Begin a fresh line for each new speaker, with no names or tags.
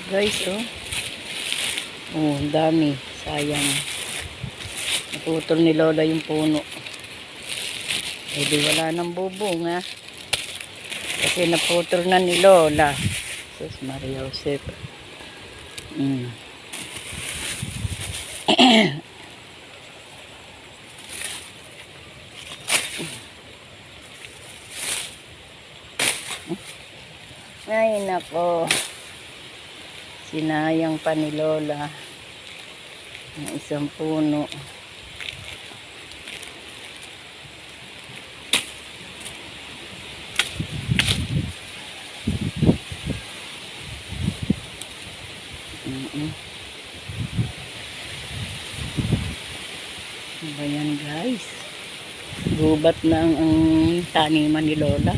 Guys, oh. Oh, ang dami. Sayang. Naputol ni Lola yung puno. Eh, di wala nang bubunga. Kasi naputol na ni Lola. Sus, Maria Josep. Ay, nako. Sinayang pa ni Lola ang isang puno. Ano ba yan, guys? Gubat na ang taniman ni Lola.